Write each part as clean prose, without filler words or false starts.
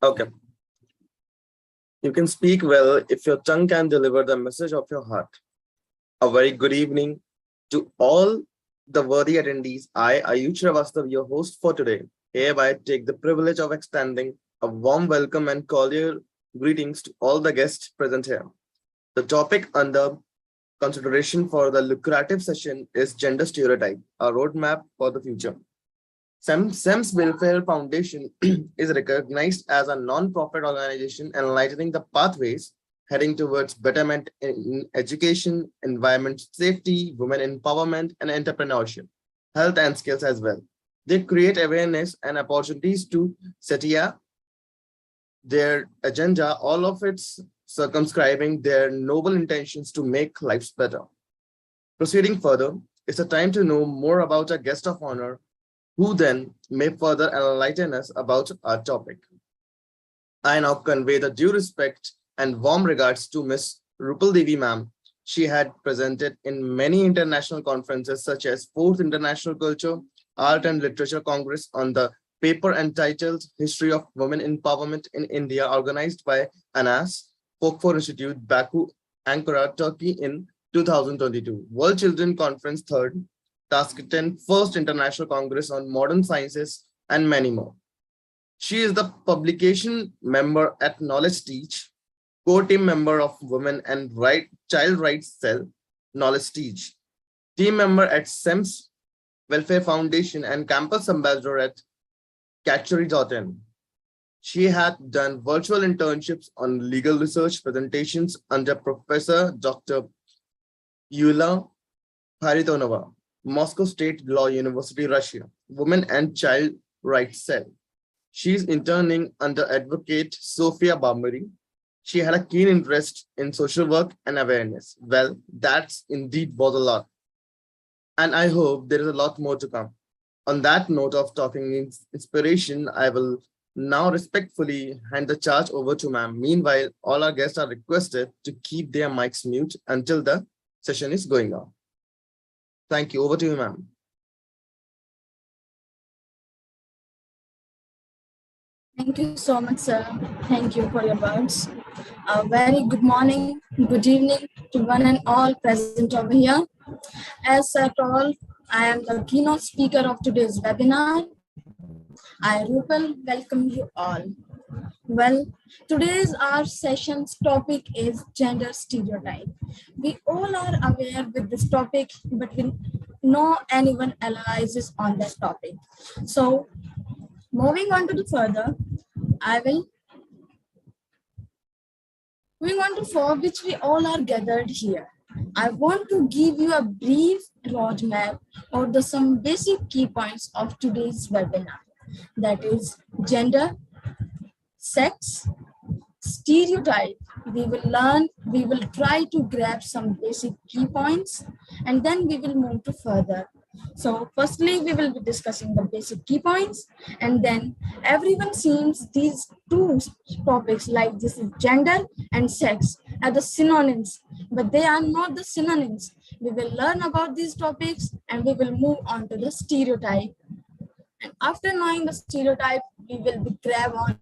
Okay. You can speak well if your tongue can deliver the message of your heart. A very good evening to all the worthy attendees. I, Ayush Srivastav, your host for today, hereby take the privilege of extending a warm welcome and cordial greetings to all the guests present here. The topic under consideration for the lucrative session is gender stereotype, a roadmap for the future. SEMS Welfare Foundation is recognized as a non-profit organization enlightening the pathways heading towards betterment in education, environment safety, women empowerment, and entrepreneurship, health and skills as well. They create awareness and opportunities to settle their agenda, all of its circumscribing their noble intentions to make lives better. Proceeding further, it's a time to know more about our guest of honor, who then may further enlighten us about our topic. I now convey the due respect and warm regards to Ms. Rupal Devi ma'am. She had presented in many international conferences such as 4th International Culture, Art and Literature Congress on the paper entitled History of Women Empowerment in India, organized by ANAS, Folkfore Institute, Baku, Ankara, Turkey in 2022. World Children Conference 3rd, Task 10, First International Congress on Modern Sciences, and many more. She is the publication member at Knowledge Teach, core team member of Women and Child Rights Cell, Knowledge Teach, team member at SEMS Welfare Foundation, and campus ambassador at Catchery.in. She had done virtual internships on legal research presentations under Professor Dr. Yulia Haritonova, Moscow State Law University, Russia, Women and Child Rights Cell. She is interning under Advocate Sofia Bambari. She had a keen interest in social work and awareness. Well, that's indeed was a lot. And I hope there is a lot more to come. On that note of talking inspiration, I will now respectfully hand the charge over to ma'am. Meanwhile, all our guests are requested to keep their mics mute until the session is going on. Thank you. Over to you, ma'am. Thank you so much, sir. Thank you for your words. A very good morning, good evening to one and all present over here. As sir told, I am the keynote speaker of today's webinar. I, Rupal, welcome you all. Well, today's our session's topic is gender stereotype. We all are aware with this topic, but we know anyone analyzes on that topic. So, moving on to the further, I will moving on to for which we all are gathered here. I want to give you a brief roadmap or the some basic key points of today's webinar. That is gender, sex, stereotype. We will try to grab some basic key points and then we will move to further. So firstly, we will be discussing the basic key points, and then everyone seems these two topics like this is gender and sex are the synonyms, but they are not the synonyms. We will learn about these topics and we will move on to the stereotype, and after knowing the stereotype, we will be grab on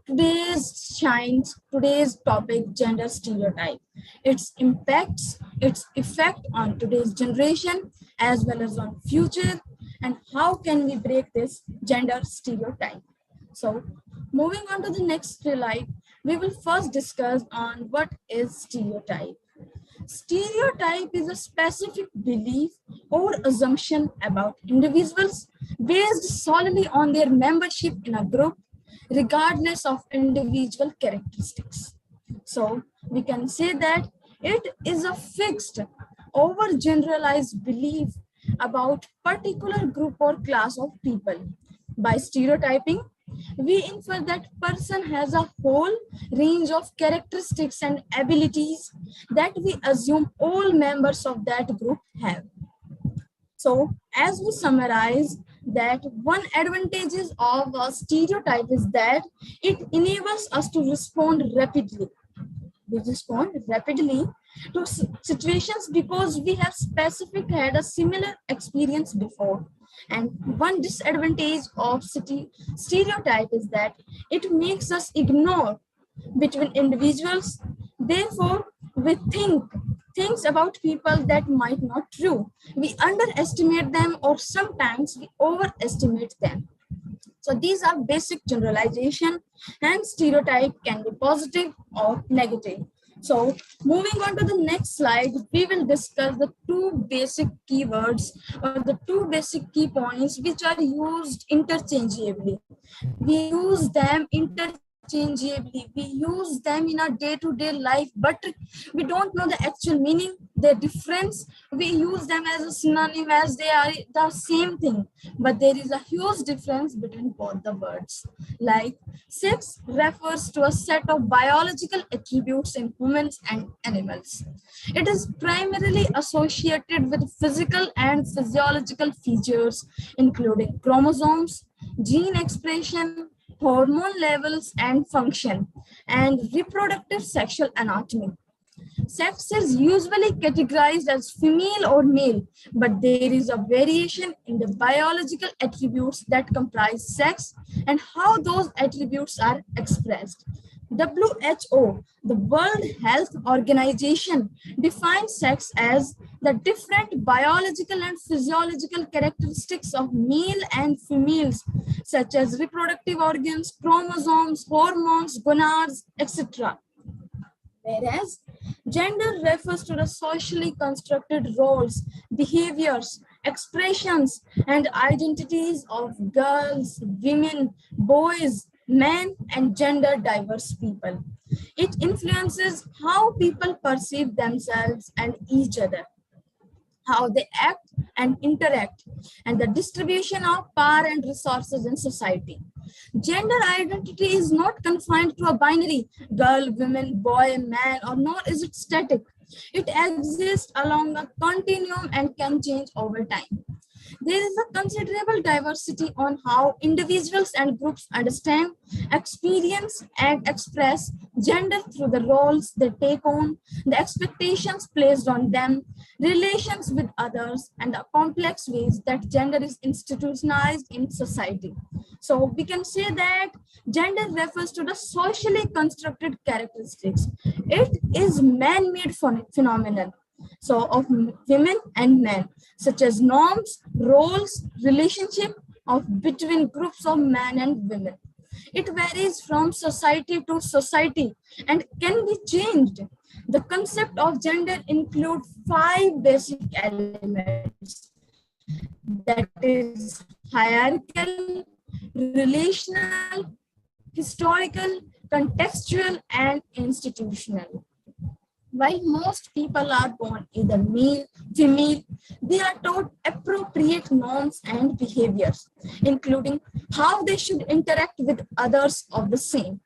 today's topic, gender stereotype, its impacts, its effect on today's generation as well as on future, and how can we break this gender stereotype. So moving on to the next slide, we will first discuss on what is stereotype. Stereotype is a specific belief or assumption about individuals based solely on their membership in a group, regardless of individual characteristics. So we can say that it is a fixed, overgeneralized belief about particular group or class of people. By stereotyping, we infer that person has a whole range of characteristics and abilities that we assume all members of that group have. So as we summarize that one advantages of a stereotype is that it enables us to respond rapidly. We respond rapidly to situations because we have had a similar experience before. And one disadvantage of stereotype is that it makes us ignore between individuals. Therefore, we think things about people that might not true. We underestimate them or sometimes we overestimate them. So these are basic generalization, and stereotype can be positive or negative. So moving on to the next slide, we will discuss the two basic keywords or the two basic key points which are used interchangeably. We use them interchangeably. We use them in our day-to-day life, but we don't know the actual meaning, their difference. We use them as a synonym as they are the same thing, but there is a huge difference between both the words. Like sex refers to a set of biological attributes in humans and animals. It is primarily associated with physical and physiological features, including chromosomes, gene expression, hormone levels and function, and reproductive sexual anatomy. Sex is usually categorized as female or male, but there is a variation in the biological attributes that comprise sex and how those attributes are expressed. WHO, the World Health Organization, defines sex as the different biological and physiological characteristics of male and females, such as reproductive organs, chromosomes, hormones, gonads, etc. Whereas gender refers to the socially constructed roles, behaviors, expressions, and identities of girls, women, boys, men, and gender diverse people. It influences how people perceive themselves and each other, how they act and interact, and the distribution of power and resources in society. Gender identity is not confined to a binary girl, woman, boy, man, or nor is it static. It exists along a continuum and can change over time. There is a considerable diversity on how individuals and groups understand, experience, and express gender through the roles they take on, the expectations placed on them, relations with others, and the complex ways that gender is institutionalized in society. So we can say that gender refers to the socially constructed characteristics. It is man-made phenomenon, so of women and men, such as norms, roles, relationship of between groups of men and women. It varies from society to society and can be changed. The concept of gender includes five basic elements, that is hierarchical, relational, historical, contextual, and institutional. While most people are born either male, female, they are taught appropriate norms and behaviors, including how they should interact with others of the same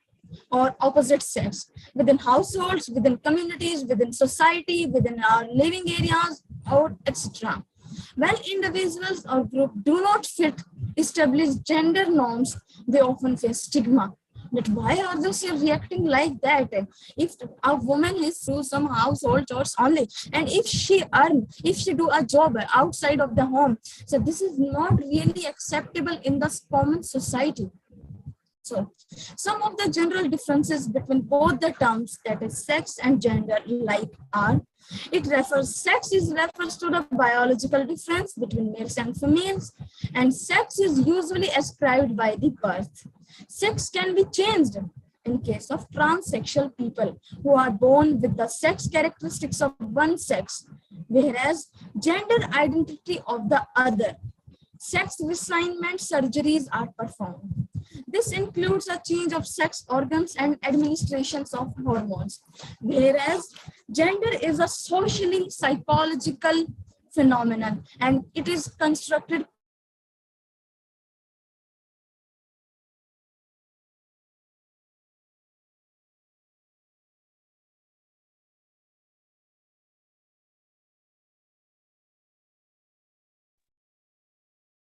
or opposite sex within households, within communities, within society, within our living areas, or etc. When individuals or groups do not fit established gender norms, they often face stigma. That why are they still reacting like that? If a woman is through some household chores only, and if she do a job outside of the home, so this is not really acceptable in the common society. So, some of the general differences between both the terms, that is sex and gender, like are, sex is refers to the biological difference between males and females, and sex is usually ascribed by the birth. Sex can be changed in case of transsexual people who are born with the sex characteristics of one sex, whereas gender identity of the other. Sex reassignment surgeries are performed. This includes a change of sex organs and administrations of hormones, whereas gender is a socially psychological phenomenon and it is constructed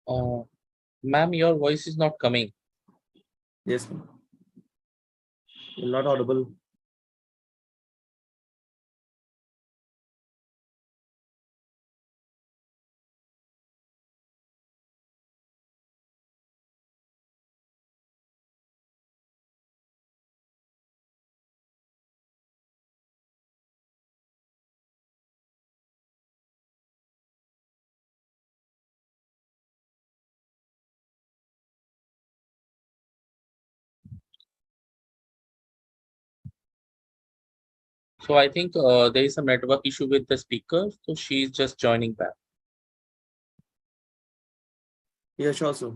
Uh, Ma'am, your voice is not coming. Yes, you're not audible. So I think there is some network issue with the speaker. So she's just joining back. Yeah, sure, sir.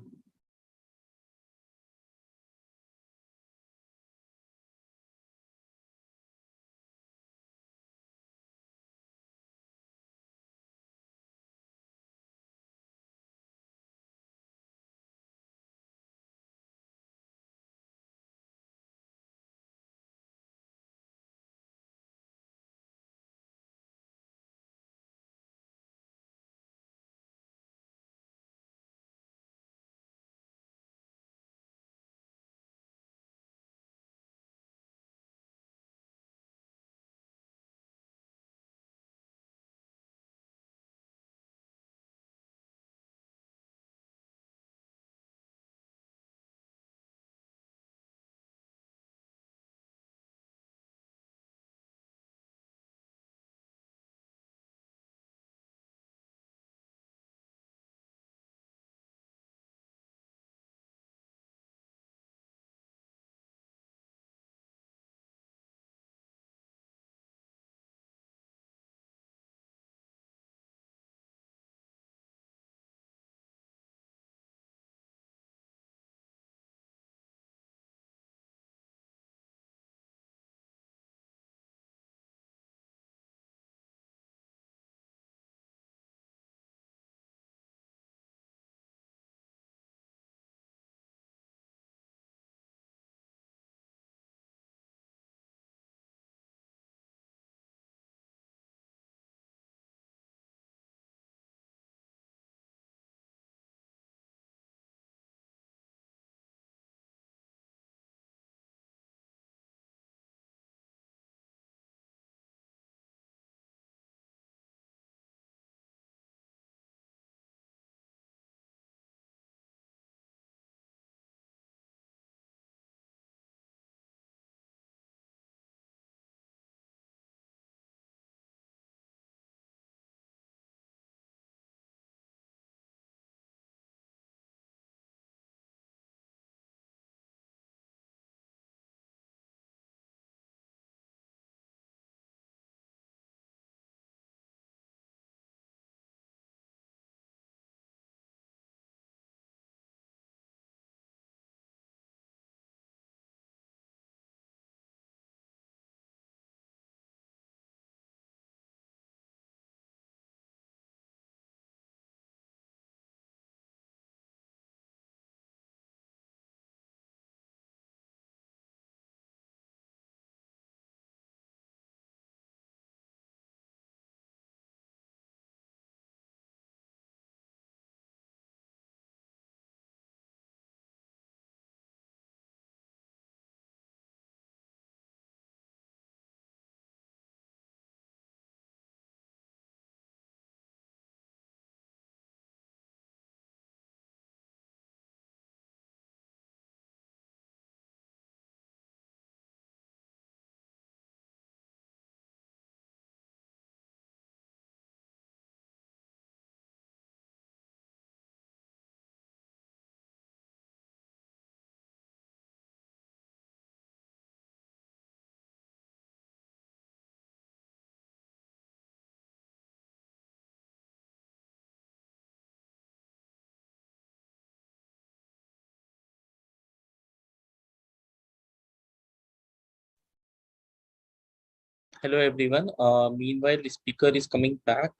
Hello everyone. Meanwhile, the speaker is coming back.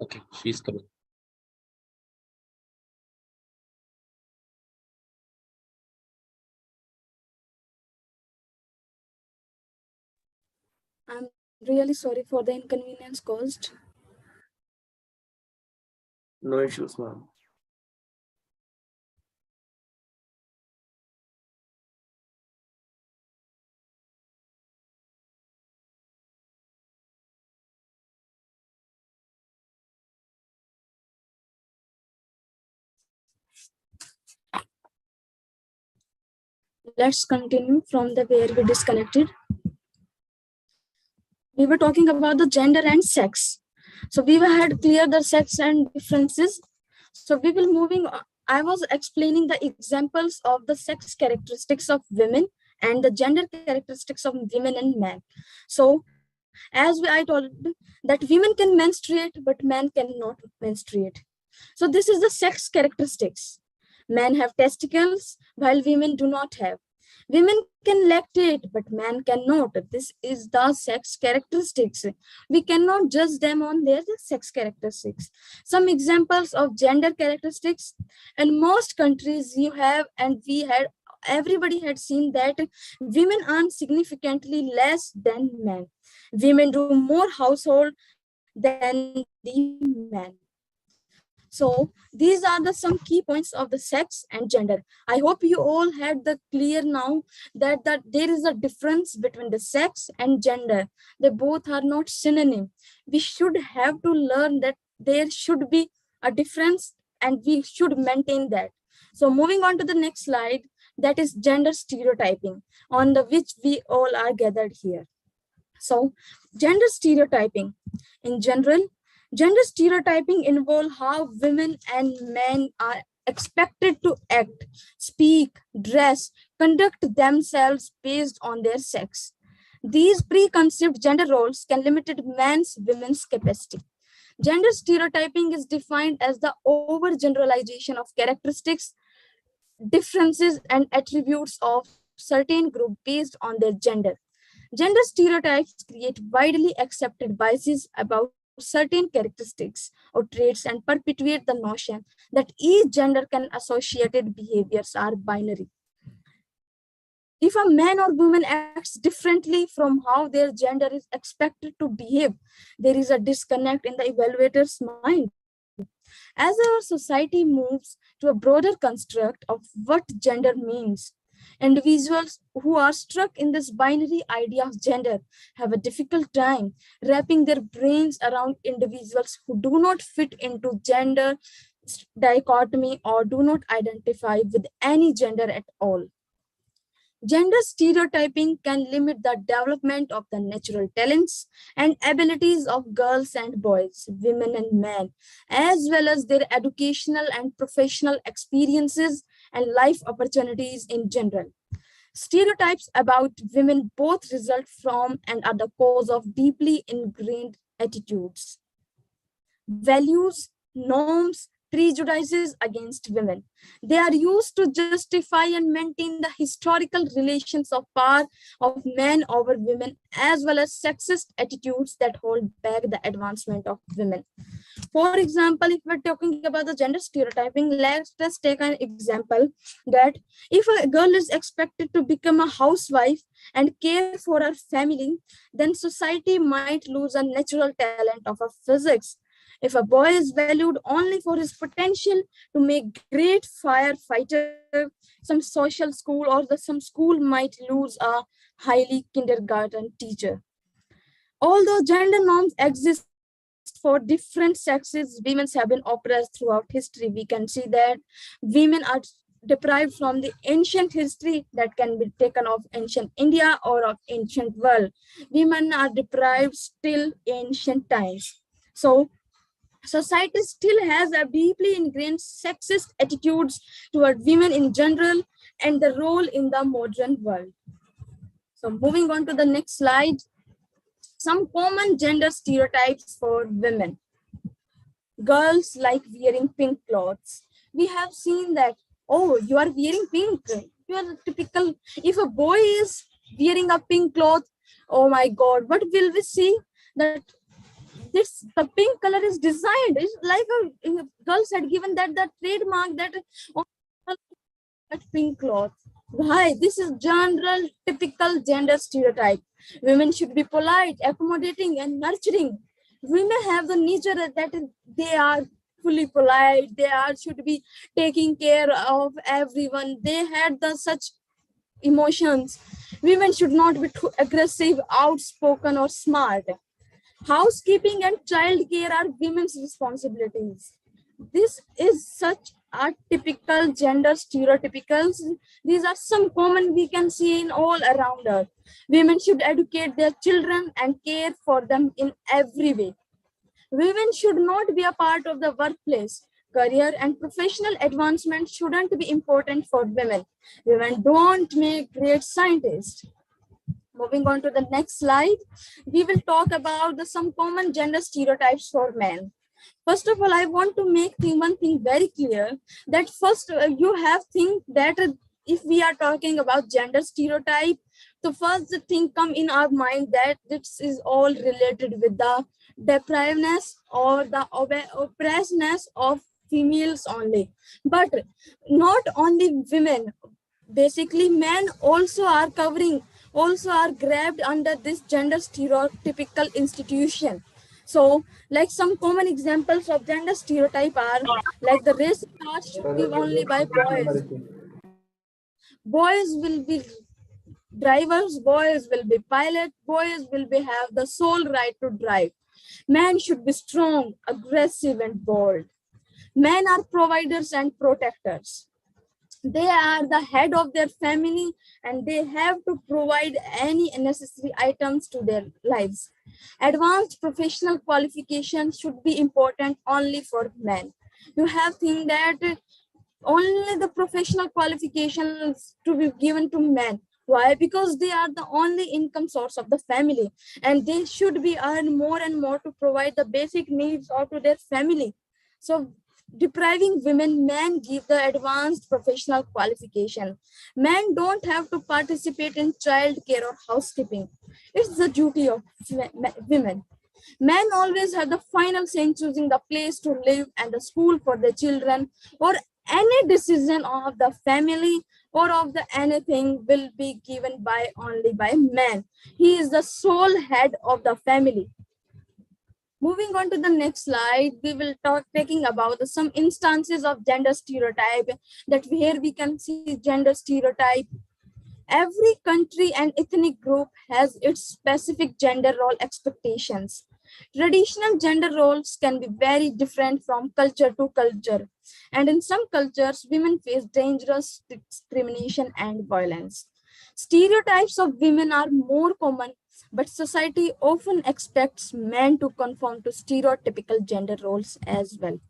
Okay, she's coming. I'm really sorry for the inconvenience caused. No issues, ma'am. Let's continue from the where we disconnected. We were talking about the gender and sex. So we had clear the sex and differences. So we will moving on. I was explaining the examples of the sex characteristics of women and the gender characteristics of women and men. So as I told that women can menstruate, but men cannot menstruate. So this is the sex characteristics. Men have testicles while women do not have. Women can lactate, but man cannot. This is the sex characteristics. We cannot judge them on their sex characteristics. Some examples of gender characteristics. In most countries, you have, and we had, everybody had seen that women earn significantly less than men. Women do more household than the men. So these are the some key points of the sex and gender. I hope you all had the clear now that there is a difference between the sex and gender. They both are not synonym. We should have to learn that there should be a difference and we should maintain that. So moving on to the next slide, that is gender stereotyping, on the which we all are gathered here. So gender stereotyping in general, gender stereotyping involves how women and men are expected to act, speak, dress, conduct themselves based on their sex. These preconceived gender roles can limit men's women's capacity. Gender stereotyping is defined as the overgeneralization of characteristics, differences, and attributes of certain group based on their gender. Gender stereotypes create widely accepted biases about certain characteristics or traits and perpetuate the notion that each gender can associated behaviors are binary. If a man or woman acts differently from how their gender is expected to behave, there is a disconnect in the evaluator's mind. As our society moves to a broader construct of what gender means, individuals who are stuck in this binary idea of gender have a difficult time wrapping their brains around individuals who do not fit into gender dichotomy or do not identify with any gender at all. Gender stereotyping can limit the development of the natural talents and abilities of girls and boys, women and men, as well as their educational and professional experiences and life opportunities in general. Stereotypes about women both result from and are the cause of deeply ingrained attitudes, values, norms, prejudices against women. They are used to justify and maintain the historical relations of power of men over women, as well as sexist attitudes that hold back the advancement of women. For example, if we're talking about the gender stereotyping, let's just take an example that if a girl is expected to become a housewife and care for her family, then society might lose a natural talent of a physics. If a boy is valued only for his potential to make great firefighter, some social school or some school might lose a highly kindergarten teacher. Although gender norms exist for different sexes, women have been oppressed throughout history. We can see that women are deprived from the ancient history that can be taken of ancient India or of ancient world. Women are deprived still ancient times. So society still has a deeply ingrained sexist attitudes toward women in general and the role in the modern world. So moving on to the next slide, some common gender stereotypes for women. Girls like wearing pink clothes. We have seen that, oh, you are wearing pink. You are typical. If a boy is wearing a pink cloth, Oh my God, what will we see? That this the pink color is designed. It's like a girls had given that the trademark that oh, that pink cloth. Why? This is general typical gender stereotype. Women should be polite, accommodating, and nurturing. Women have the nature that they are fully polite. They are should be taking care of everyone. They had the such emotions. Women should not be too aggressive, outspoken, or smart. Housekeeping and childcare are women's responsibilities. This is such a typical gender stereotypicals. These are some common we can see in all around us. Women should educate their children and care for them in every way. Women should not be a part of the workplace. Career and professional advancement shouldn't be important for women. Women don't make great scientists. Moving on to the next slide, we will talk about some common gender stereotypes for men. First of all, I want to make one thing very clear that first you have think that if we are talking about gender stereotype, the first thing come in our mind that this is all related with the deprivedness or the oppressedness of females only. But not only women, basically men also are covering, also are grabbed under this gender stereotypical institution. So like some common examples of gender stereotype are like the race card should be only by boys. Boys will be drivers, boys will be pilot, boys will be have the sole right to drive. Men should be strong, aggressive, and bold. Men are providers and protectors. They are the head of their family and they have to provide any necessary items to their lives. Advanced professional qualifications should be important only for men. You have think that only the professional qualifications to be given to men. Why? Because they are the only income source of the family and they should be earn more and more to provide the basic needs of to their family. So depriving women, men give the advanced professional qualification. Men don't have to participate in child care or housekeeping. It's the duty of women. Men always have the final say in choosing the place to live and the school for their children, or any decision of the family or of the anything will be given by only by man. He is the sole head of the family. Moving on to the next slide, we will talking about some instances of gender stereotype that here we can see gender stereotype. Every country and ethnic group has its specific gender role expectations. Traditional gender roles can be very different from culture to culture. And in some cultures, women face dangerous discrimination and violence. Stereotypes of women are more common, but society often expects men to conform to stereotypical gender roles as well.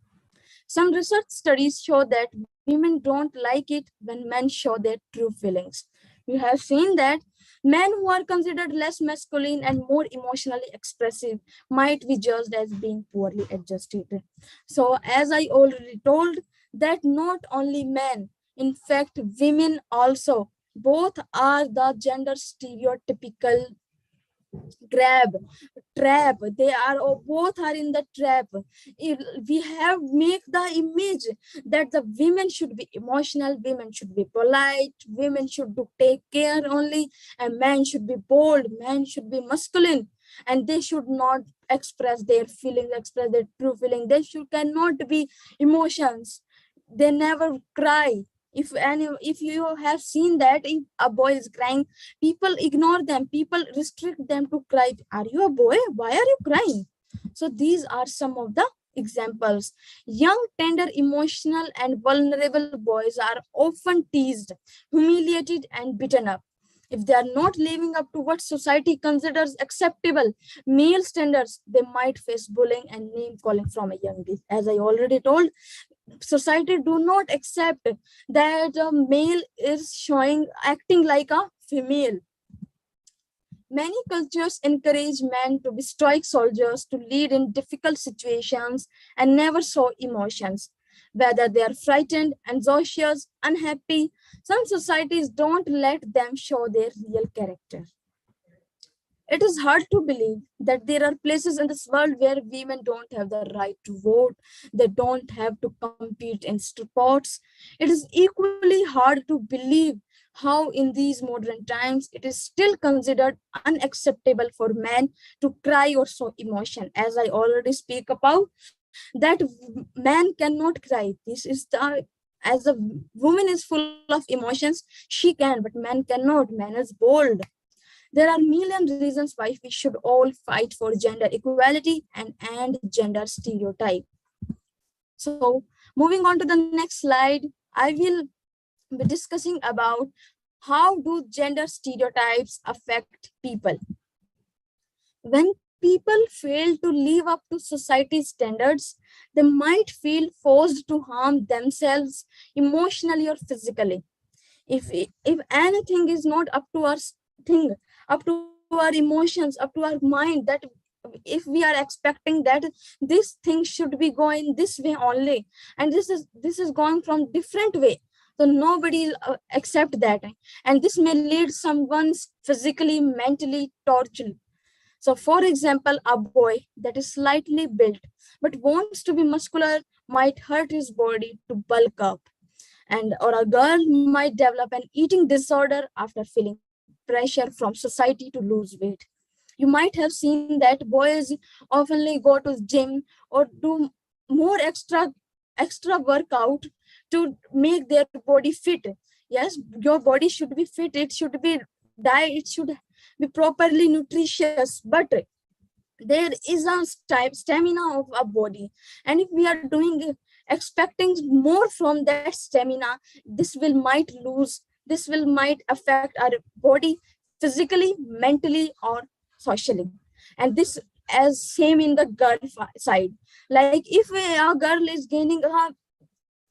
Some research studies show that women don't like it when men show their true feelings. We have seen that men who are considered less masculine and more emotionally expressive might be judged as being poorly adjusted. So as I already told, that not only men, in fact, women also, both are the gender stereotypical grab trap. They are both are in the trap. We have make the image that the women should be emotional, women should be polite, women should do take care only, and men should be bold, men should be masculine, and they should not express their feelings, express their true feeling. They should cannot be emotions. They never cry. If you have seen that if a boy is crying, people ignore them, people restrict them to cry. Are you a boy? Why are you crying? So these are some of the examples. Young, tender, emotional, and vulnerable boys are often teased, humiliated, and beaten up. If they are not living up to what society considers acceptable male standards, they might face bullying and name calling from a young age. As I already told, society do not accept that a male is showing acting like a female. Many cultures encourage men to be stoic soldiers, to lead in difficult situations and never show emotions, whether they are frightened, anxious, unhappy. Some societies don't let them show their real character. It is hard to believe that there are places in this world where women don't have the right to vote, they don't have to compete in sports. It is equally hard to believe how in these modern times it is still considered unacceptable for men to cry or show emotion. As I already speak about, that man cannot cry. This is the, as a woman is full of emotions, she can, but man cannot. Man is bold. There are million reasons why we should all fight for gender equality and end gender stereotype. So, moving on to the next slide, I will be discussing about how do gender stereotypes affect people. When people fail to live up to society's standards, they might feel forced to harm themselves emotionally or physically. If anything is not up to our thing, up to our emotions, up to our mind, that if we are expecting that this thing should be going this way only, and this is going from different way, so nobody will accept that, and this may lead someone's physically, mentally torture. So for example, a boy that is slightly built but wants to be muscular might hurt his body to bulk up, and or a girl might develop an eating disorder after feeling pressure from society to lose weight. You might have seen that boys oftenly go to gym or do more extra workout to make their body fit. Yes, your body should be fit, it should be diet, it should be properly nutritious, but there is a stamina of a body, and if we are doing expecting more from that stamina, this will might lose, this will might affect our body physically, mentally, or socially. And this as same in the girl side, like if a girl is gaining a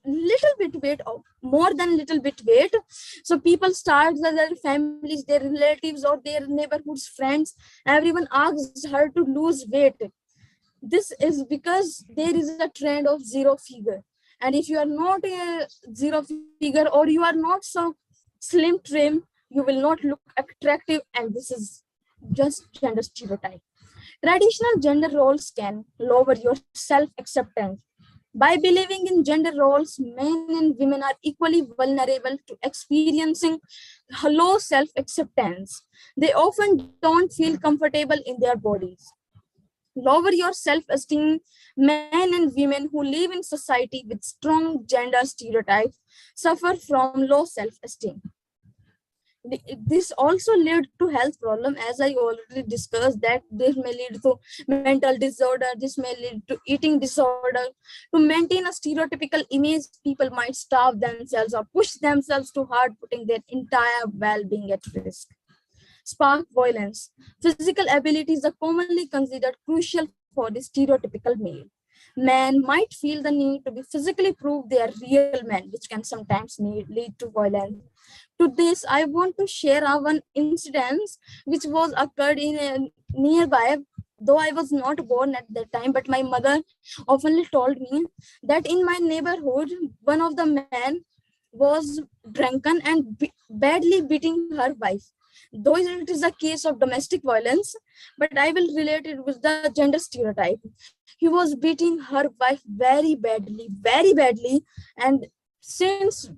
little bit weight or more than little bit weight, so people start, their families, their relatives, or their neighborhoods, friends, everyone asks her to lose weight. This is because there is a trend of zero figure, and if you are not a zero figure or you are not so slim trim, you will not look attractive, and this is just gender stereotype. Traditional gender roles can lower your self-acceptance. By believing in gender roles, men and women are equally vulnerable to experiencing low self-acceptance. They often don't feel comfortable in their bodies. Lower your self-esteem. Men and women who live in society with strong gender stereotypes suffer from low self-esteem. This also lead to health problem, as I already discussed, that this may lead to mental disorder, this may lead to eating disorder. To maintain a stereotypical image, people might starve themselves or push themselves too hard, putting their entire well-being at risk. Spark violence. Physical abilities are commonly considered crucial for the stereotypical male. Men might feel the need to be physically prove they are real men, which can sometimes lead to violence. To this, I want to share one incident which was occurred in nearby. Though I was not born at that time, but my mother oftenly told me that in my neighborhood, one of the men was drunken and badly beating her wife. Though it is a case of domestic violence, but I will relate it with the gender stereotype. He was beating her wife very badly, and since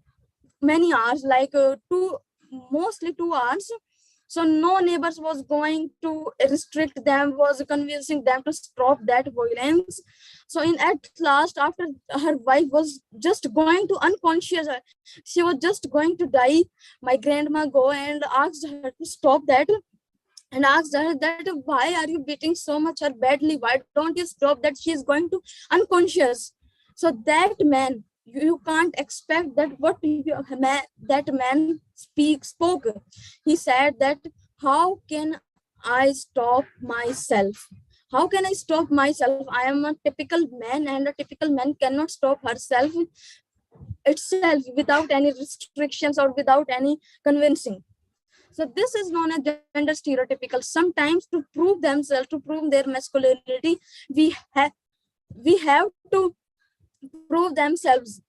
many hours, like mostly 2 hours. So no neighbors was going to restrict them, was convincing them to stop that violence. So in at last, after her wife was just going to unconscious, she was just going to die, my grandma go and asked her to stop that, and asked her that why are you beating so much her badly, why don't you stop that, she is going to unconscious. So that man, you can't expect that what that man spoke. He said that how can I stop myself, how can I stop myself, I am a typical man, and a typical man cannot stop herself itself without any restrictions or without any convincing. So this is known as gender stereotypical. Sometimes to prove themselves, to prove their masculinity, we have to prove themselves.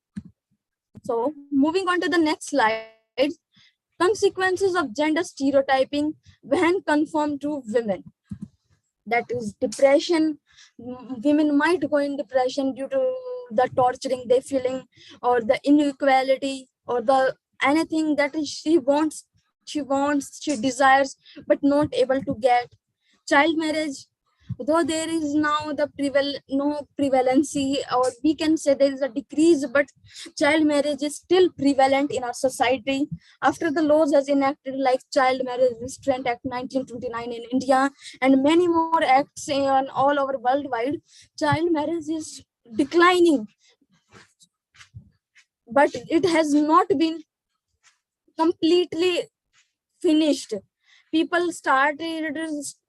So moving on to the next slide, Consequences of gender stereotyping when conformed to women. That is depression. Women might go in depression due to the torturing they feeling, or the inequality, or the anything that is she desires but not able to get. Child marriage, though there is now the no prevalency, or we can say there is a decrease, but child marriage is still prevalent in our society. After the laws as enacted like Child Marriage Restraint Act 1929 in India and many more acts in all over worldwide, child marriage is declining, but it has not been completely finished. People started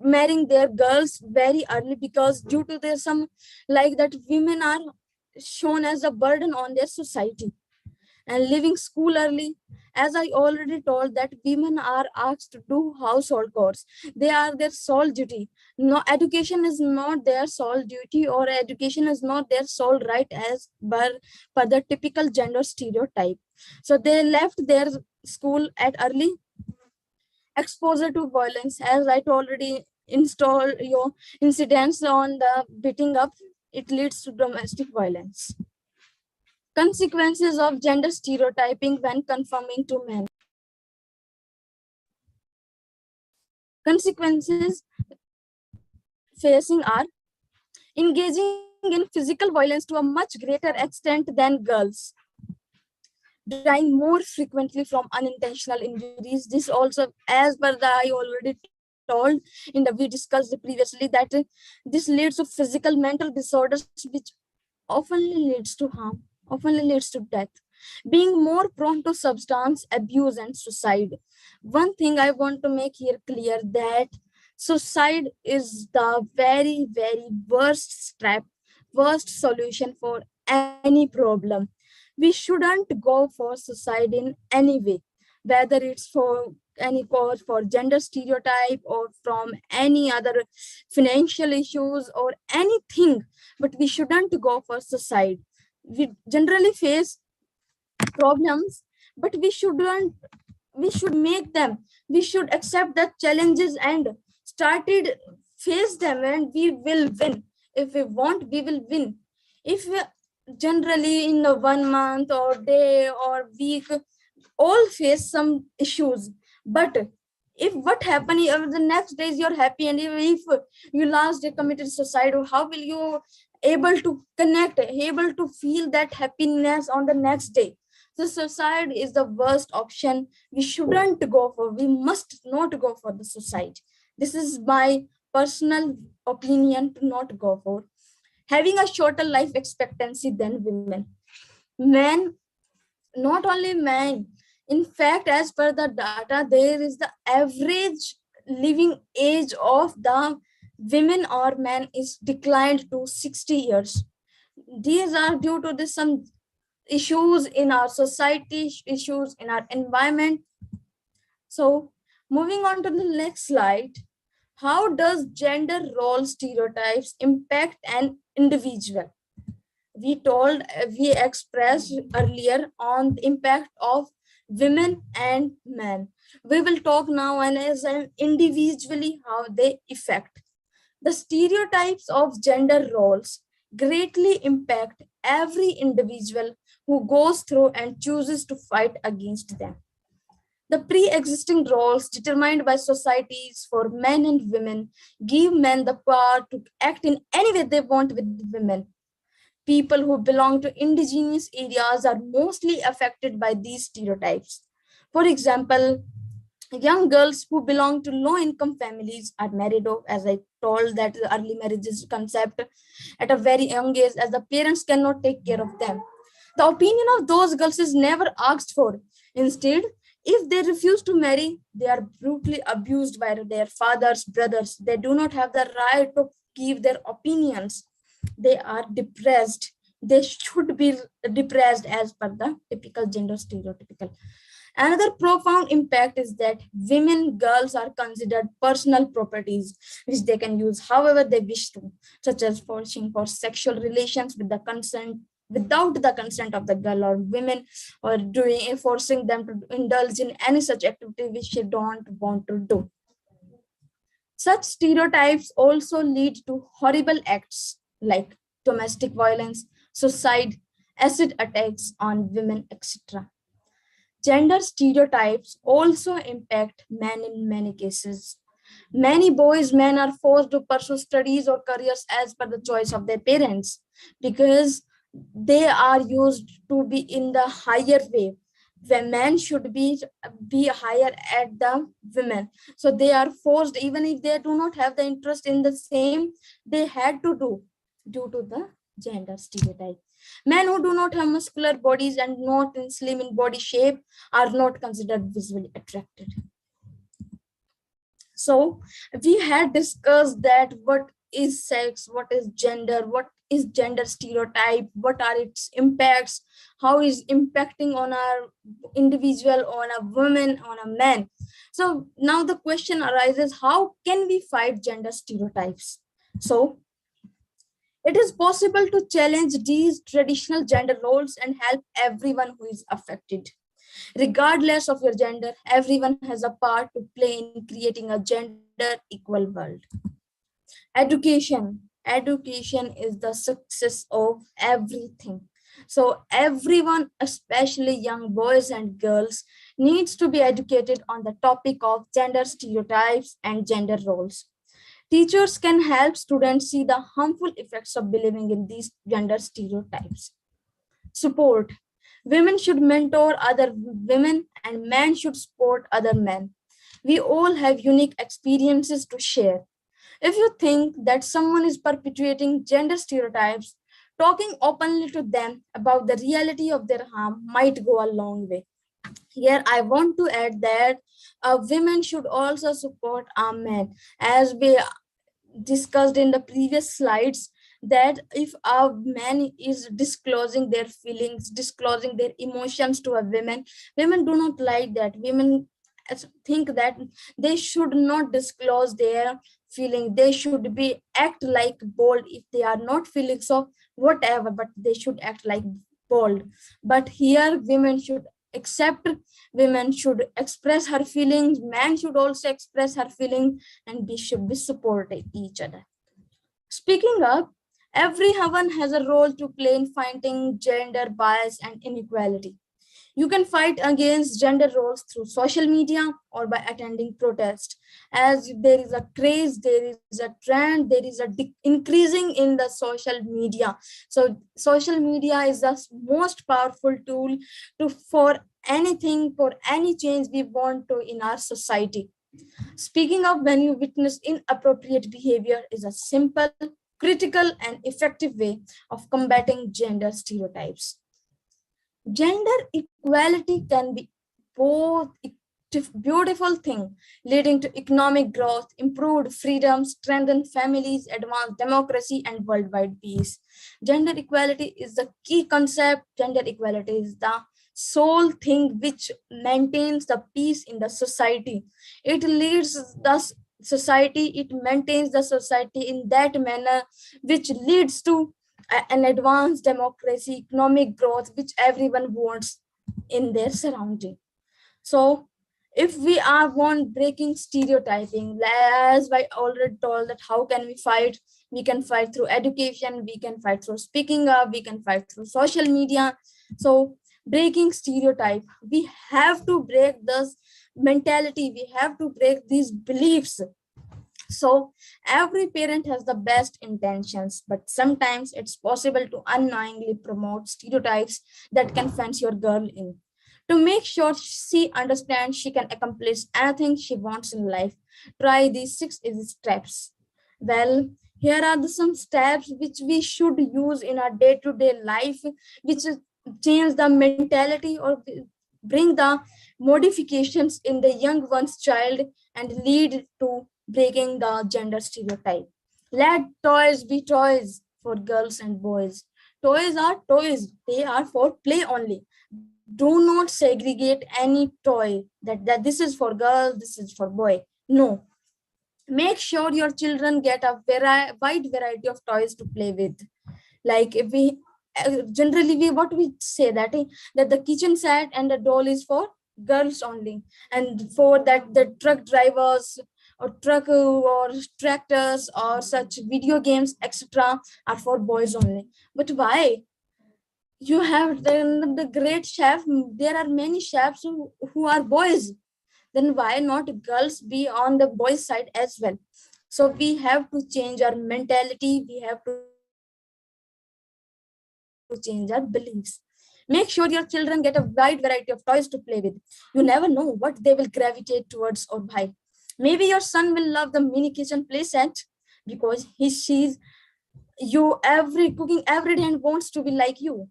marrying their girls very early because due to their some like that women are shown as a burden on their society, and leaving school early. As I already told that women are asked to do household chores. They are their sole duty. No, education is not their sole duty, or education is not their sole right as per the typical gender stereotype. So they left their school at early. Exposure to violence, as I already install your incidents on the beating up, it leads to domestic violence. Consequences of gender stereotyping when conforming to men. Consequences facing are engaging in physical violence to a much greater extent than girls, dying more frequently from unintentional injuries. This also, as per the I already told in the we discussed previously, that this leads to physical mental disorders which often leads to harm, often leads to death. Being more prone to substance abuse and suicide. One thing I want to make here clear that suicide is the very, very worst solution for any problem. We shouldn't go for suicide in any way, whether it's for any cause for gender stereotype or from any other financial issues or anything, but we shouldn't go for suicide. We generally face problems, but we should make them. We should accept the challenges and started face them, and we will win. If we want, we will win. If we, generally in a 1 month or day or week, all face some issues, but if what happened if the next days you're happy, and if you last day committed suicide, how will you able to connect, able to feel that happiness on the next day? The suicide is the worst option. We shouldn't go for, we must not go for the suicide. This is my personal opinion, to not go for. Having a shorter life expectancy than women. Men, not only men, in fact, as per the data, there is the average living age of the women or men is declined to 60 years. These are due to this some issues in our society, issues in our environment. So moving on to the next slide, how does gender role stereotypes impact an individual? We expressed earlier on the impact of women and men. We will talk now and as an individually how they affect. The stereotypes of gender roles greatly impact every individual who goes through and chooses to fight against them. The pre-existing roles determined by societies for men and women give men the power to act in any way they want with women. People who belong to indigenous areas are mostly affected by these stereotypes. For example, young girls who belong to low-income families are married off, as I told that the early marriages concept at a very young age, as the parents cannot take care of them. The opinion of those girls is never asked for. Instead, if they refuse to marry, they are brutally abused by their fathers, brothers. They do not have the right to give their opinions. They are depressed. They should be depressed as per the typical gender stereotypical. Another profound impact is that women, girls are considered personal properties, which they can use however they wish to, such as forcing for sexual relations with the consent without the consent of the girl or women, or forcing them to indulge in any such activity which they don't want to do. Such stereotypes also lead to horrible acts like domestic violence, suicide, acid attacks on women, etc. Gender stereotypes also impact men in many cases. Many boys, men are forced to pursue studies or careers as per the choice of their parents because they are used to be in the higher way. The men should be higher at the women. So they are forced, even if they do not have the interest in the same, they had to do due to the gender stereotype. Men who do not have muscular bodies and not in slim in body shape are not considered visually attractive. So we had discussed that what is sex, what is gender, what is gender stereotype, what are its impacts, how is impacting on our individual, on a woman, on a man. So now the question arises, how can we fight gender stereotypes? So it is possible to challenge these traditional gender roles and help everyone who is affected. Regardless of your gender, everyone has a part to play in creating a gender equal world. Education. Education is the success of everything. So everyone, especially young boys and girls, needs to be educated on the topic of gender stereotypes and gender roles. Teachers can help students see the harmful effects of believing in these gender stereotypes. Support. Women should mentor other women and men should support other men. We all have unique experiences to share. If you think that someone is perpetuating gender stereotypes, talking openly to them about the reality of their harm might go a long way. Here, I want to add that women should also support our men, as we discussed in the previous slides, that if a man is disclosing their feelings, disclosing their emotions to a women, women do not like that. Women think that they should not disclose their feeling. They should be act like bold. If they are not feeling so, whatever, but they should act like bold. But here women should accept, women should express her feelings, man should also express her feeling, and we should be supporting each other. Speaking up, everyone has a role to play in fighting gender bias and inequality. You can fight against gender roles through social media or by attending protests. As there is a craze, there is a trend, there is a increasing in the social media. So social media is the most powerful tool for anything, for any change we want to in our society. Speaking of when you witness inappropriate behavior is a simple, critical, and effective way of combating gender stereotypes. Gender equality can be both beautiful thing, leading to economic growth, improved freedom, strengthened families, advanced democracy, and worldwide peace. Gender equality is the key concept. Gender equality is the sole thing which maintains the peace in the society. It leads the society, it maintains the society in that manner, which leads to an advanced democracy, economic growth, which everyone wants in their surrounding. So if we are want breaking stereotyping, as I already told that how can we fight? We can fight through education, we can fight through speaking up, we can fight through social media. So breaking stereotype, we have to break this mentality, we have to break these beliefs. So every parent has the best intentions, but sometimes it's possible to unknowingly promote stereotypes that can fence your girl in. To make sure she understands she can accomplish anything she wants in life, try these 6 easy steps. Well, here are some steps which we should use in our day-to-day life, which change the mentality or bring the modifications in the young one's child and lead to breaking the gender stereotype. Let toys be toys for girls and boys. Toys are toys, they are for play only. Do not segregate any toy that this is for girl, this is for boy. No. Make sure your children get a wide variety of toys to play with. Like if we generally what we say that that the kitchen set and the doll is for girls only, and for that the truck drivers or truck or tractors or such video games etc are for boys only. But why? You have the great chef, there are many chefs who are boys, then why not girls be on the boys side as well? So we have to change our mentality, we have to change our beliefs. Make sure your children get a wide variety of toys to play with. You never know what they will gravitate towards or why. Maybe your son will love the mini kitchen playset because he sees you cooking every day and wants to be like you.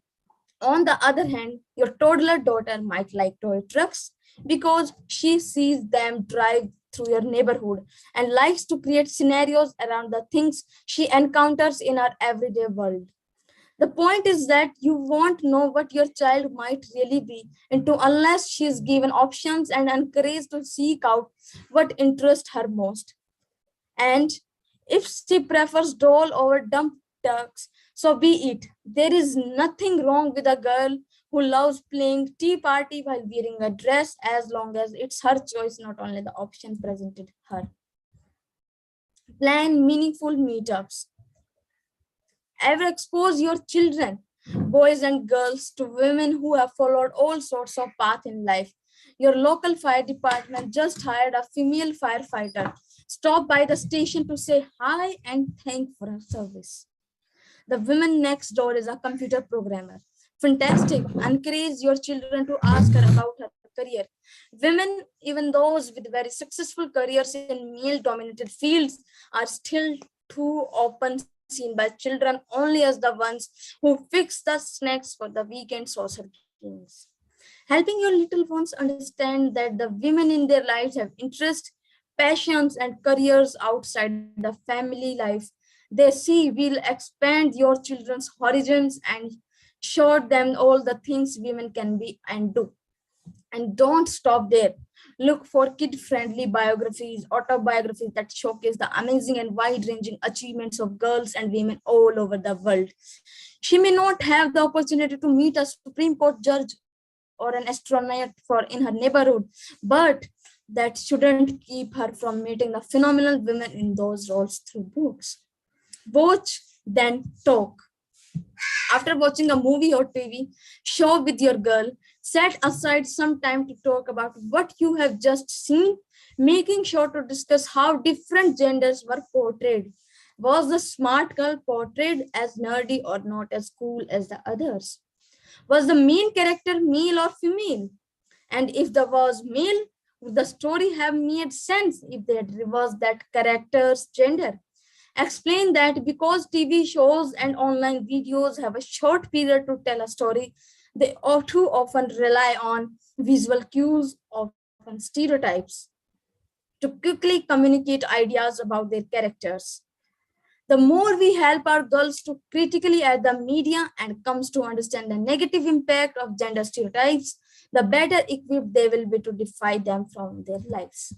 On the other hand, your toddler daughter might like toy trucks because she sees them drive through your neighborhood and likes to create scenarios around the things she encounters in our everyday world. The point is that you won't know what your child might really be into unless she is given options and encouraged to seek out what interests her most. And if she prefers doll over dump trucks, so be it. There is nothing wrong with a girl who loves playing tea party while wearing a dress as long as it's her choice, not only the option presented her. Plan meaningful meetups. Ever expose your children, boys and girls, to women who have followed all sorts of paths in life. Your local fire department just hired a female firefighter. Stop by the station to say hi and thank for her service. The woman next door is a computer programmer. Fantastic. Encourage your children to ask her about her career. Women, even those with very successful careers in male-dominated fields, are still too often seen by children only as the ones who fix the snacks for the weekend social games. Helping your little ones understand that the women in their lives have interests, passions, and careers outside the family life they see will expand your children's horizons and show them all the things women can be and do. And don't stop there. Look for kid-friendly biographies, autobiographies that showcase the amazing and wide-ranging achievements of girls and women all over the world. She may not have the opportunity to meet a Supreme Court judge or an astronaut for in her neighborhood, but that shouldn't keep her from meeting the phenomenal women in those roles through books. Watch, then talk. After watching a movie or TV show with your girl, set aside some time to talk about what you have just seen, making sure to discuss how different genders were portrayed. Was the smart girl portrayed as nerdy or not as cool as the others? Was the main character male or female? And if there was male, would the story have made sense if there was that character's gender? Explain that because TV shows and online videos have a short period to tell a story, they too often rely on visual cues, often stereotypes, to quickly communicate ideas about their characters. The more we help our girls to critically at the media and comes to understand the negative impact of gender stereotypes, the better equipped they will be to defy them from their lives.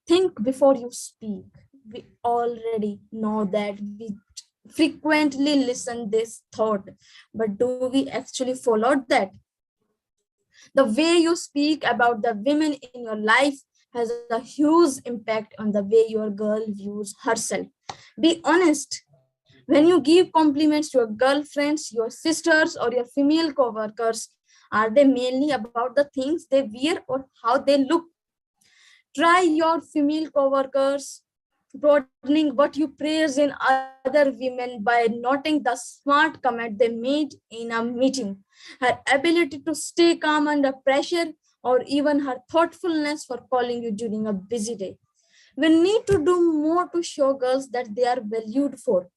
Think before you speak. We already know that we frequently listen this thought, but do we actually follow that? The way you speak about the women in your life has a huge impact on the way your girl views herself. Be honest. When you give compliments to your girlfriends, your sisters, or your female co-workers, are they mainly about the things they wear or how they look? Try your female co-workers broadening what you praise in other women by noting the smart comment they made in a meeting, her ability to stay calm under pressure, or even her thoughtfulness for calling you during a busy day. We need to do more to show girls that they are valued for.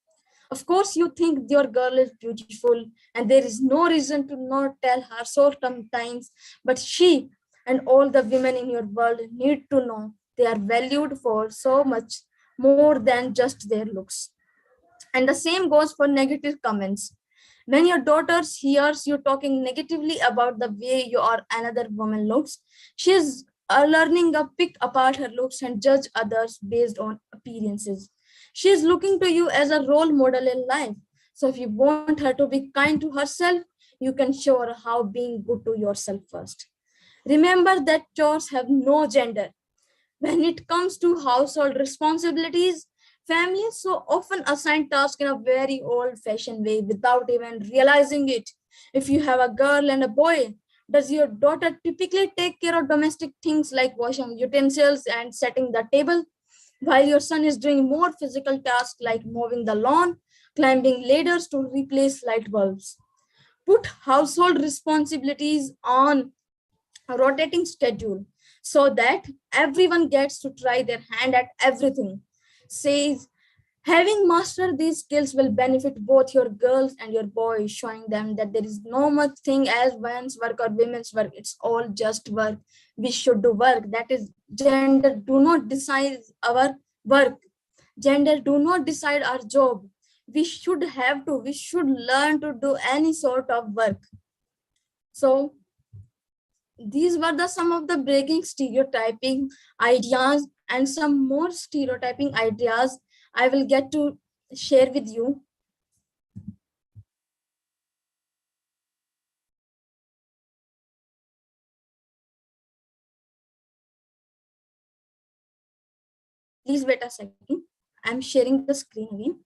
Of course, you think your girl is beautiful, and there is no reason to not tell her so sometimes, but she and all the women in your world need to know they are valued for so much more than just their looks. And the same goes for negative comments. When your daughter hears you talking negatively about the way you or another woman looks, she is learning to pick apart her looks and judge others based on appearances. She is looking to you as a role model in life. So if you want her to be kind to herself, you can show her how being good to yourself first. Remember that chores have no gender. When it comes to household responsibilities, families so often assign tasks in a very old-fashioned way without even realizing it. If you have a girl and a boy, does your daughter typically take care of domestic things like washing utensils and setting the table, while your son is doing more physical tasks like mowing the lawn, climbing ladders to replace light bulbs? Put household responsibilities on a rotating schedule so that everyone gets to try their hand at everything. Says having mastered these skills will benefit both your girls and your boys, showing them that there is no much thing as men's work or women's work. It's all just work. We should do work. That is, gender do not decide our work. Gender do not decide our job. We should learn to do any sort of work. So these were the some of the breaking stereotyping ideas, and some more stereotyping ideas I will get to share with you. Please wait a second. I'm sharing the screen again.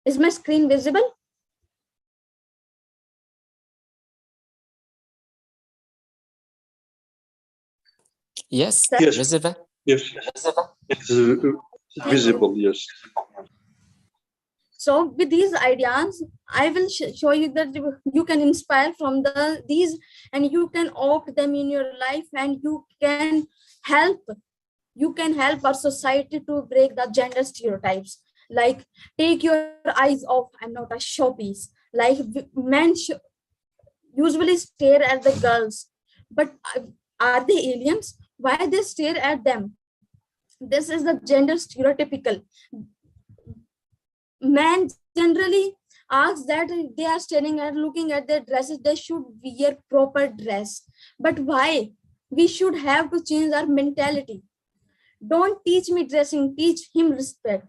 Is my screen visible? Yes, Yes. visible. Yes, it's visible, yes. So with these ideas, I will show you that you can inspire from these, and you can opt them in your life, and help you can help our society to break the gender stereotypes. Like, take your eyes off, I'm not a showpiece. Like, men usually stare at the girls, but are they aliens? Why they stare at them? This is the gender stereotypical. Men generally ask that they are staring at looking at their dresses, they should wear proper dress. But why? We should have to change our mentality. Don't teach me dressing, teach him respect.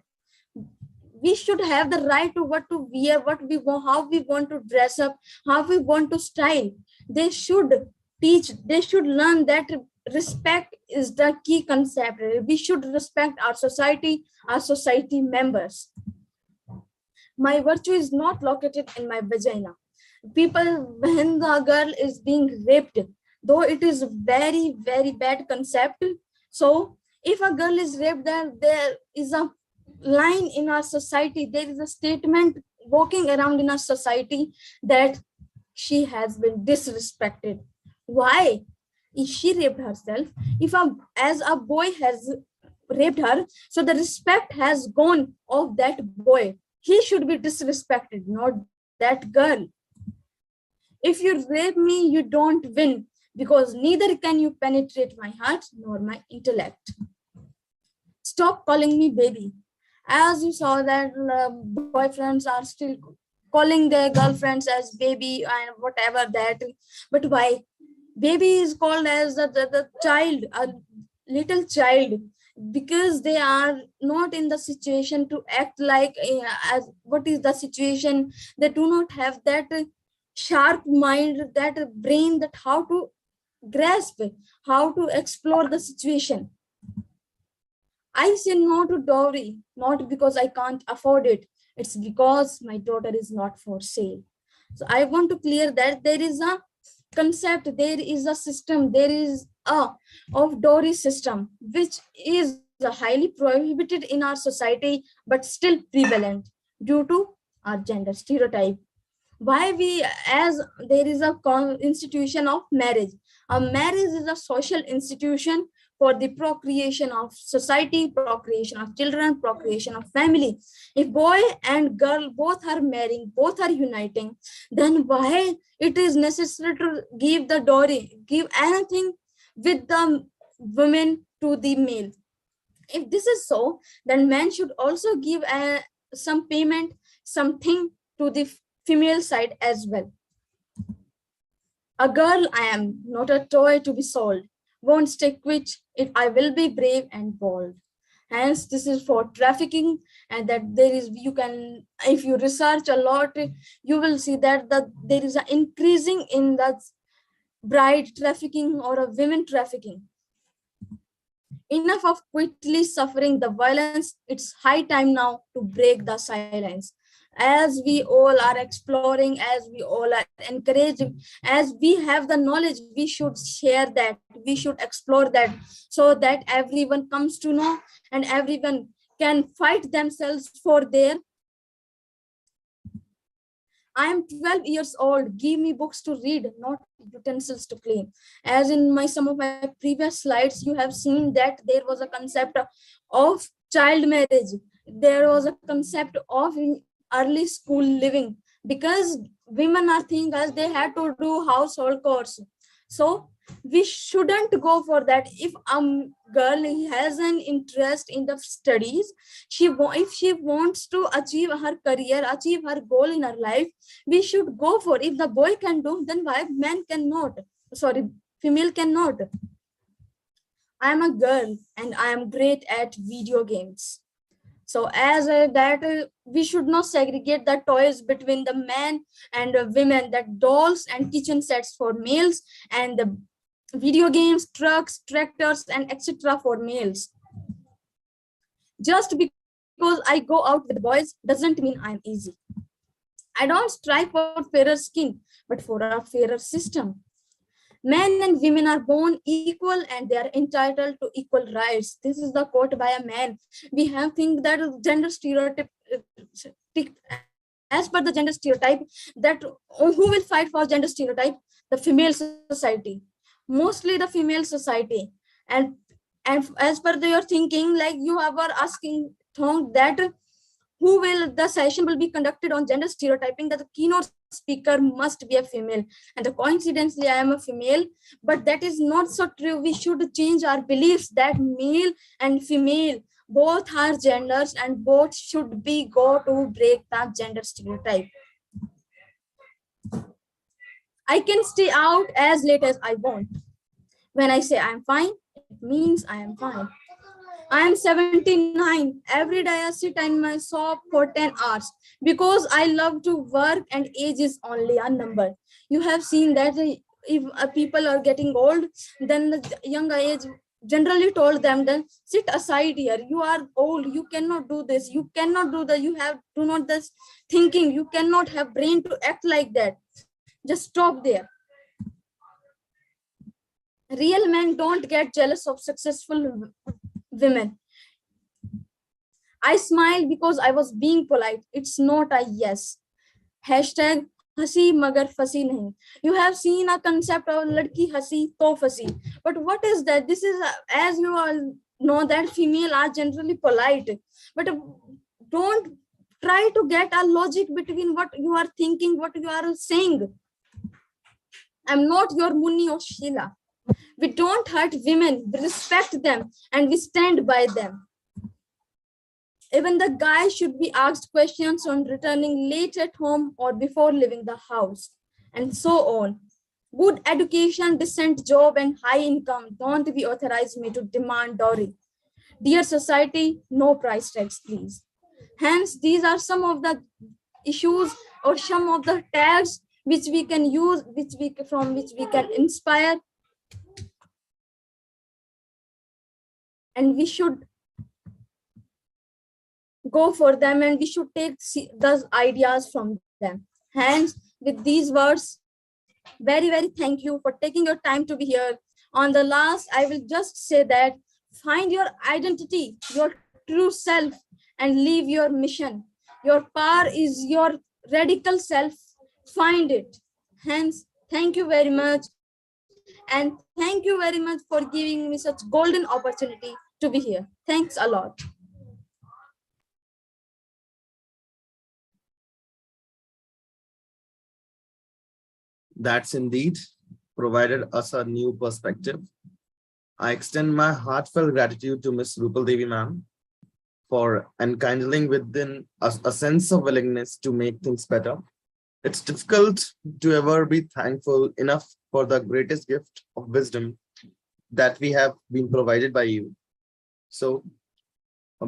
We should have the right to what to wear, what we want, how we want to dress up, how we want to style. They should they should learn that respect is the key concept. We should respect our society members. My virtue is not located in my vagina. People, when the girl is being raped, though it is very, very bad concept. So if a girl is raped, there is a line in our society, there is a statement walking around in our society that she has been disrespected. Why? If she raped herself, as a boy has raped her, so the respect has gone of that boy. He should be disrespected, not that girl. If you rape me, you don't win, because neither can you penetrate my heart nor my intellect. Stop calling me baby. As you saw that boyfriends are still calling their girlfriends as baby and whatever that. But why? Baby is called as the child, a little child, because they are not in the situation to act like as what is the situation. They do not have that sharp mind, that brain, that how to grasp, how to explore the situation. I say no to dowry, not because I can't afford it. It's because my daughter is not for sale. So I want to clear that there is a concept, there is a system, there is a of dowry system, which is highly prohibited in our society, but still prevalent due to our gender stereotype. Why we, as there is a institution of marriage. A marriage is a social institution for the procreation of society, procreation of children, procreation of family. If boy and girl both are marrying, both are uniting, then why it is necessary to give the dowry, give anything with the women to the male? If this is so, then men should also give some payment, something to the female side as well. A girl I am, not a toy to be sold. Won't stay quit if I will be brave and bold. Hence, this is for trafficking, and that there is, you can, if you research a lot, you will see that there is an increasing in the bride trafficking or a women trafficking. Enough of quickly suffering the violence. It's high time now to break the silence. As we all are exploring, as we all are encouraging, as we have the knowledge, we should share that, we should explore that, so that everyone comes to know and everyone can fight themselves for their. I am 12 years old. Give me books to read, not utensils to clean. As in some of my previous slides, you have seen that there was a concept of child marriage. There was a concept of early school living, because women are thinking as they had to do household chores. So we shouldn't go for that. If a girl has an interest in the studies, if she wants to achieve her career, achieve her goal in her life, we should go for. If the boy can do, then why man cannot? Sorry, female cannot. I am a girl and I am great at video games. So as we should not segregate the toys between the men and women, that dolls and kitchen sets for males, and the video games, trucks, tractors, and etc. for males. Just because I go out with boys doesn't mean I'm easy. I don't strive for fairer skin, but for a fairer system. Men and women are born equal and they are entitled to equal rights. This is the quote by a man. We have think that gender stereotype, as per the gender stereotype, that who will fight for gender stereotype? The female society, mostly the female society. And as per your thinking, like you are asking that who will, the session will be conducted on gender stereotyping, that the keynote speaker must be a female, and coincidentally I am a female, but that is not so true. We should change our beliefs that male and female both are genders and both should be go to break the gender stereotype. I can stay out as late as I want. When I say I'm fine, it means I am fine. I am 79. Every day I sit in my shop for 10 hours because I love to work and age is only a number. You have seen that if people are getting old, then the younger age generally told them, then sit aside here. You are old. You cannot do this. You cannot do that. You have do not this thinking. You cannot have brain to act like that. Just stop there. Real men don't get jealous of successful women. I smiled because I was being polite. It's not a yes. Hashtag hasi magar fasi nahi. You have seen a concept of ladki hasi to fasi. But what is that? This is, as you all know, that female are generally polite. But don't try to get a logic between what you are thinking, what you are saying. I'm not your Munni or Sheila. We don't hurt women, we respect them and we stand by them. Even the guy should be asked questions on returning late at home or before leaving the house, and so on. Good education, decent job, and high income don't be authorized me to demand dowry. Dear society, no price tags, please. Hence, these are some of the issues or some of the tags which we can use, from which we can inspire. And we should go for them and we should take those ideas from them. Hence, with these words, very, very thank you for taking your time to be here. On the last, I will just say that find your identity, your true self, and live your mission. Your power is your radical self. Find it. Hence, thank you very much. And thank you very much for giving me such golden opportunity to be here. Thanks a lot. That's indeed provided us a new perspective. I extend my heartfelt gratitude to Ms. Rupal Devi ma'am for enkindling within us a sense of willingness to make things better. It's difficult to ever be thankful enough for the greatest gift of wisdom that we have been provided by you. So,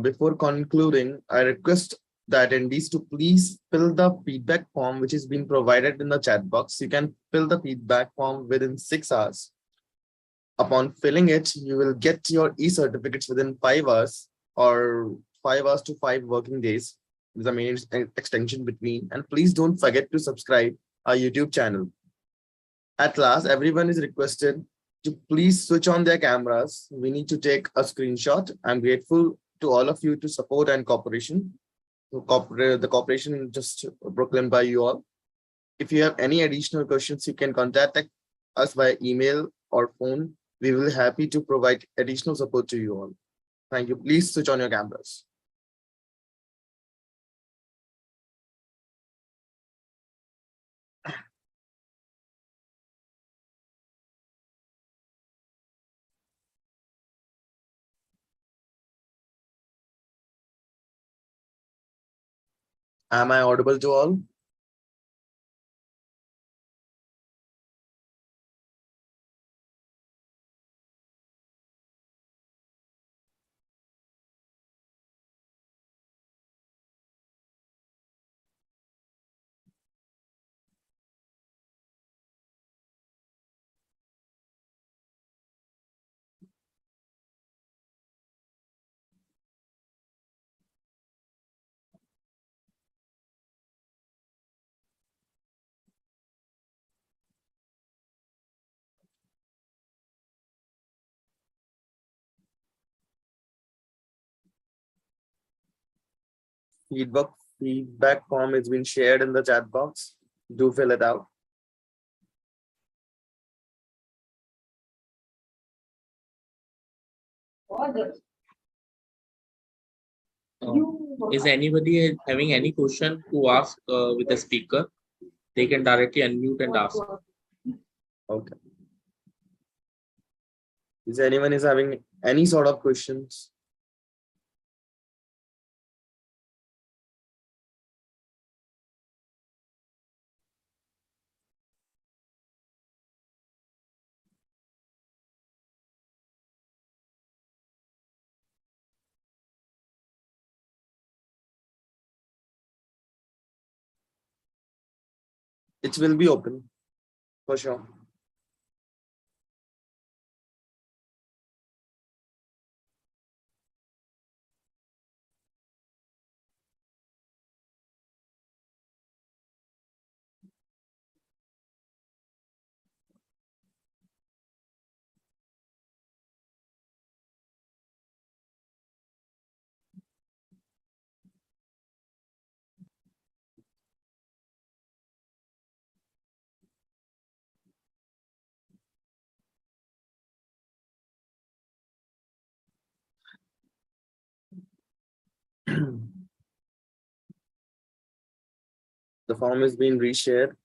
before concluding, I request the attendees to please fill the feedback form which is being provided in the chat box. You can fill the feedback form within 6 hours. Upon filling it, you will get your e-certificates within 5 hours or 5 hours to 5 working days. There's a main extension between. And please don't forget to subscribe our YouTube channel. At last, everyone is requested to please switch on their cameras. We need to take a screenshot. I'm grateful to all of you to support and cooperation. The cooperation just proclaimed by you all. If you have any additional questions, you can contact us by email or phone. We will be happy to provide additional support to you all. Thank you. Please switch on your cameras. Am I audible to all? Feedback form has been shared in the chat box. Do fill it out. Is anybody having any question to ask with the speaker? They can directly unmute and ask. Okay. Is anyone having any sort of questions? It will be open for sure. The form is being reshared.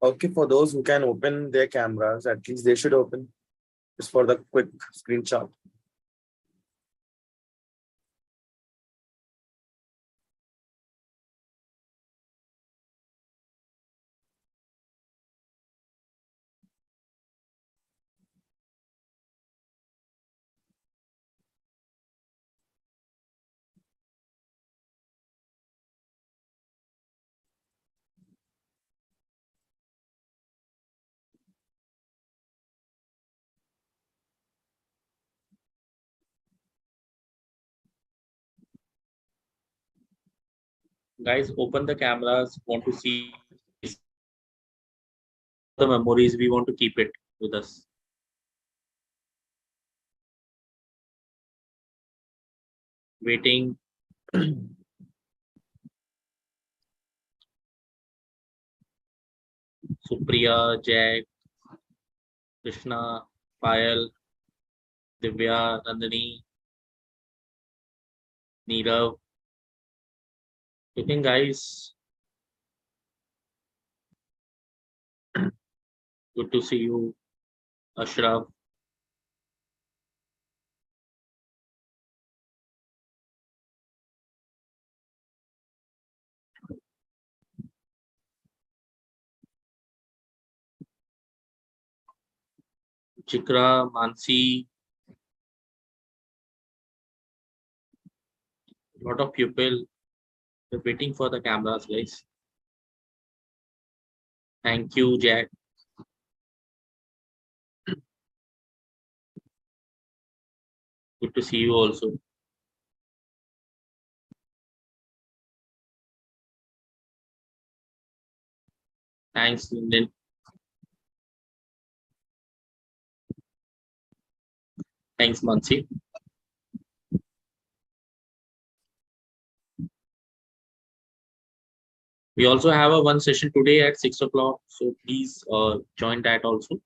Okay, for those who can open their cameras, at least they should open. Just for the quick screenshot. Guys, open the cameras. Want to see the memories. We want to keep it with us. Waiting. Supriya, Jack, Krishna, Payal, Divya, Nandini, Neerav. Looking, guys. Good to see you, Ashraf. Chikra, Mansi. Lot of people. They're waiting for the cameras, guys. Thank you, Jack. Good to see you also. Thanks, Linden. Thanks, Mansi. We also have a one session today at 6 o'clock. So please join that also.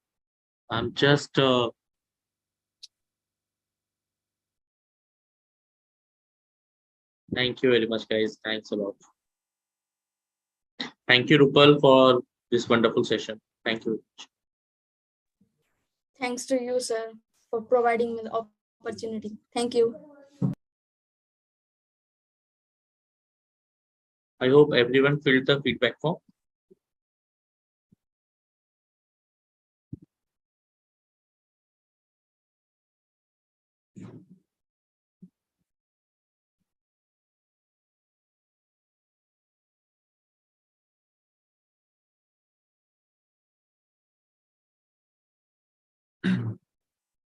I'm just thank you very much, guys. Thanks a lot. Thank you, Rupal, for this wonderful session. Thank you. Thanks to you, sir, for providing me the opportunity. Thank you. I hope everyone filled the feedback form.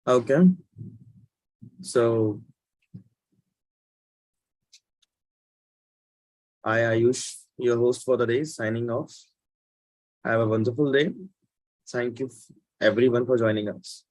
Okay. So I, Ayush, your host for the day, signing off. Have a wonderful day. Thank you everyone for joining us.